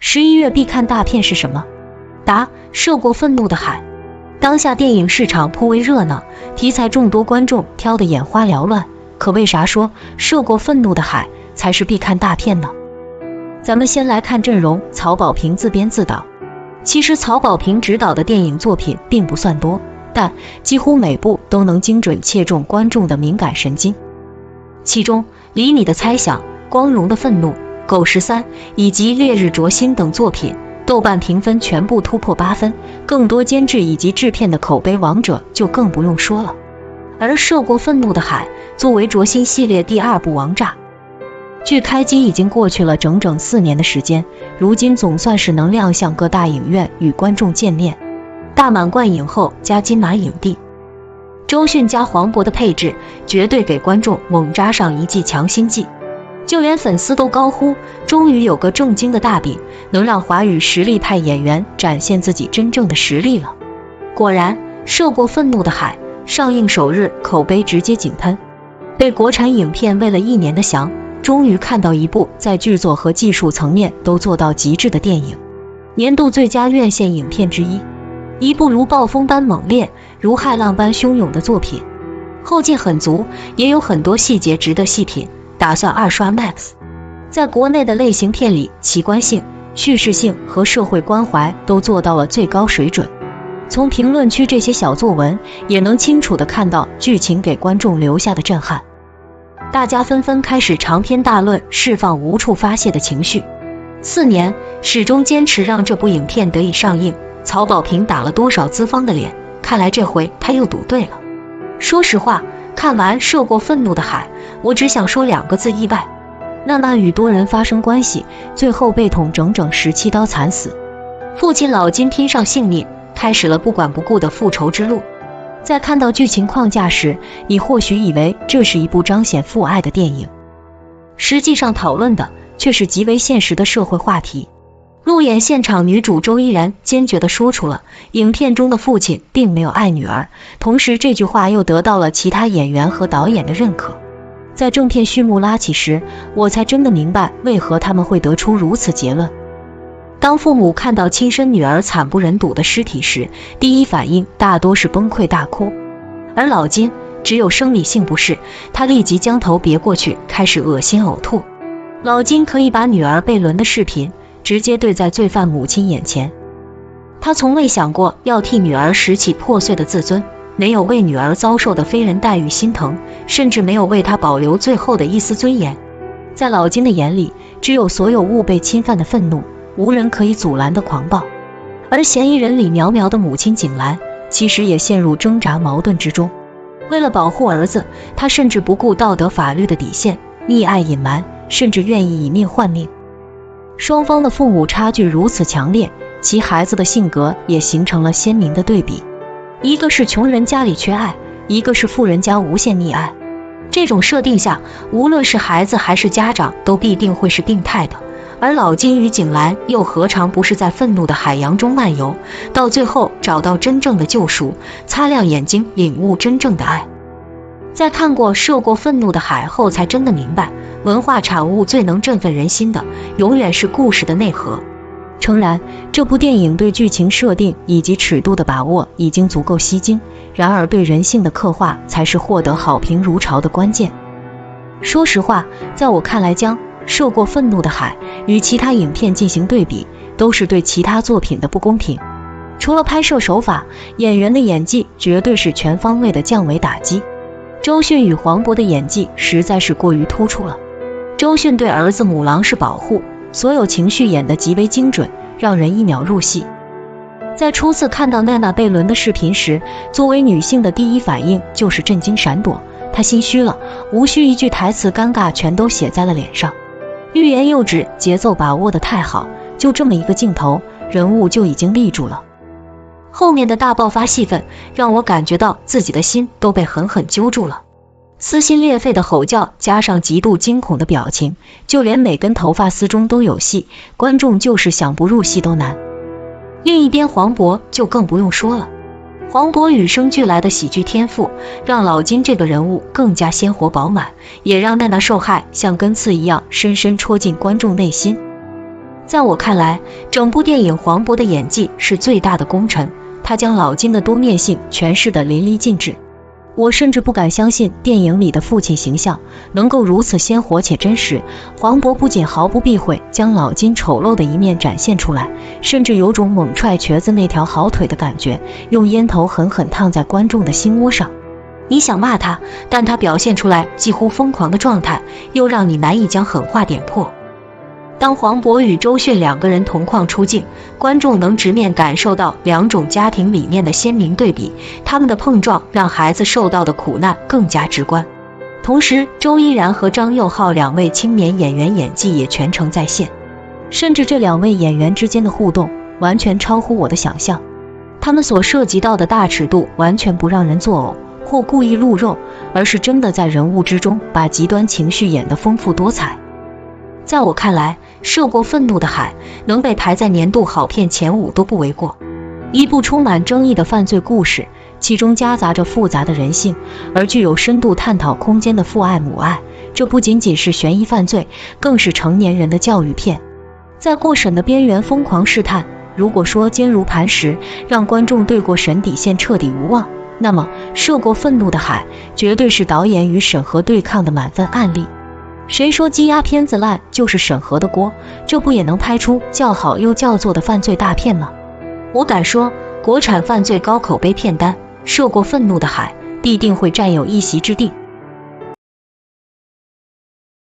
11月必看大片是什么？答：涉过愤怒的海。当下电影市场颇为热闹，题材众多，观众挑得眼花缭乱。可为啥说涉过愤怒的海才是必看大片呢？咱们先来看阵容，曹保平自编自导。其实曹保平执导的电影作品并不算多，但几乎每部都能精准切中观众的敏感神经。其中《厘米的猜想》、《光荣的愤怒》、《狗13》以及《烈日灼心》等作品，豆瓣评分全部突破8分，更多监制以及制片的口碑王者就更不用说了。而涉过愤怒的海作为灼心系列第2部王炸，距开机已经过去了整整4年的时间，如今总算是能亮相各大影院与观众见面。大满贯影后加金马影帝，周迅加黄渤的配置绝对给观众猛扎上一剂强心剂，就连粉丝都高呼终于有个正经的大饼，能让华语实力派演员展现自己真正的实力了。果然，涉过愤怒的海上映首日口碑直接井喷，被国产影片为了1年的翔，终于看到一部在剧作和技术层面都做到极致的电影，年度最佳院线影片之一，一部如暴风般猛烈，如骇浪般汹涌的作品，后劲很足，也有很多细节值得细品，打算2刷 Max。 在国内的类型片里，奇观性、叙事性和社会关怀都做到了最高水准。从评论区这些小作文也能清楚地看到剧情给观众留下的震撼，大家纷纷开始长篇大论，释放无处发泄的情绪。4年始终坚持让这部影片得以上映，曹保平打了多少资方的脸，看来这回他又赌对了。说实话，看完涉过愤怒的海，我只想说2个字：意外。娜娜与多人发生关系，最后被捅整整17刀惨死，父亲老金拼上性命，开始了不管不顾的复仇之路。在看到剧情框架时，你或许以为这是一部彰显父爱的电影，实际上讨论的却是极为现实的社会话题。路演现场，女主周依然坚决地说出了影片中的父亲并没有爱女儿，同时这句话又得到了其他演员和导演的认可。在正片序幕拉起时，我才真的明白为何他们会得出如此结论。当父母看到亲生女儿惨不忍睹的尸体时，第一反应大多是崩溃大哭，而老金只有生理性不适，他立即将头别过去，开始恶心呕吐。老金可以把女儿被轮的视频直接对在罪犯母亲眼前，他从未想过要替女儿拾起破碎的自尊，没有为女儿遭受的非人待遇心疼，甚至没有为她保留最后的一丝尊严。在老金的眼里，只有所有物被侵犯的愤怒，无人可以阻拦的狂暴。而嫌疑人李苗苗的母亲景兰其实也陷入挣扎矛盾之中，为了保护儿子，她甚至不顾道德法律的底线，溺爱隐瞒，甚至愿意以命换命。双方的父母差距如此强烈，其孩子的性格也形成了鲜明的对比，一个是穷人家里缺爱，一个是富人家无限溺爱。这种设定下，无论是孩子还是家长都必定会是病态的，而老金与景兰又何尝不是在愤怒的海洋中漫游，到最后找到真正的救赎，擦亮眼睛，领悟真正的爱。在看过涉过愤怒的海后，才真的明白，文化产物最能振奋人心的永远是故事的内核。诚然，这部电影对剧情设定以及尺度的把握已经足够吸睛，然而对人性的刻画才是获得好评如潮的关键。说实话，在我看来，将涉过愤怒的海与其他影片进行对比，都是对其他作品的不公平。除了拍摄手法，演员的演技绝对是全方位的降维打击。周迅与黄渤的演技实在是过于突出了。周迅对儿子母狼是保护，所有情绪演得极为精准，让人一秒入戏。在初次看到娜娜被轮的视频时，作为女性的第一反应就是震惊闪躲，她心虚了，无需一句台词，尴尬全都写在了脸上。欲言又止，节奏把握得太好，就这么一个镜头，人物就已经立住了。后面的大爆发戏份让我感觉到自己的心都被狠狠揪住了，撕心裂肺的吼叫加上极度惊恐的表情，就连每根头发丝中都有戏，观众就是想不入戏都难。另一边黄渤就更不用说了，黄渤与生俱来的喜剧天赋让老金这个人物更加鲜活饱满，也让娜娜受害像根刺一样深深戳进观众内心。在我看来，整部电影黄渤的演技是最大的功臣，他将老金的多面性诠释得淋漓尽致。我甚至不敢相信电影里的父亲形象能够如此鲜活且真实。黄渤不仅毫不避讳将老金丑陋的一面展现出来，甚至有种猛踹瘸子那条好腿的感觉，用烟头狠狠烫在观众的心窝上。你想骂他，但他表现出来几乎疯狂的状态，又让你难以将狠话点破。当黄渤与周迅两个人同框出镜，观众能直面感受到两种家庭理念的鲜明对比，他们的碰撞让孩子受到的苦难更加直观。同时，周依然和张佑浩两位青年演员演技也全程在线，甚至这两位演员之间的互动完全超乎我的想象。他们所涉及到的大尺度完全不让人作呕或故意露肉，而是真的在人物之中把极端情绪演得丰富多彩。在我看来，涉过愤怒的海能被排在年度好片前5都不为过。一部充满争议的犯罪故事，其中夹杂着复杂的人性，而具有深度探讨空间的父爱母爱，这不仅仅是悬疑犯罪，更是成年人的教育片。在过审的边缘疯狂试探，如果说坚如磐石，让观众对过审底线彻底无望，那么涉过愤怒的海绝对是导演与审核对抗的满分案例。谁说积压片子烂就是审核的锅？这不也能拍出叫好又叫座的犯罪大片吗？我敢说，国产犯罪高口碑片单，涉过愤怒的海必定会占有一席之地。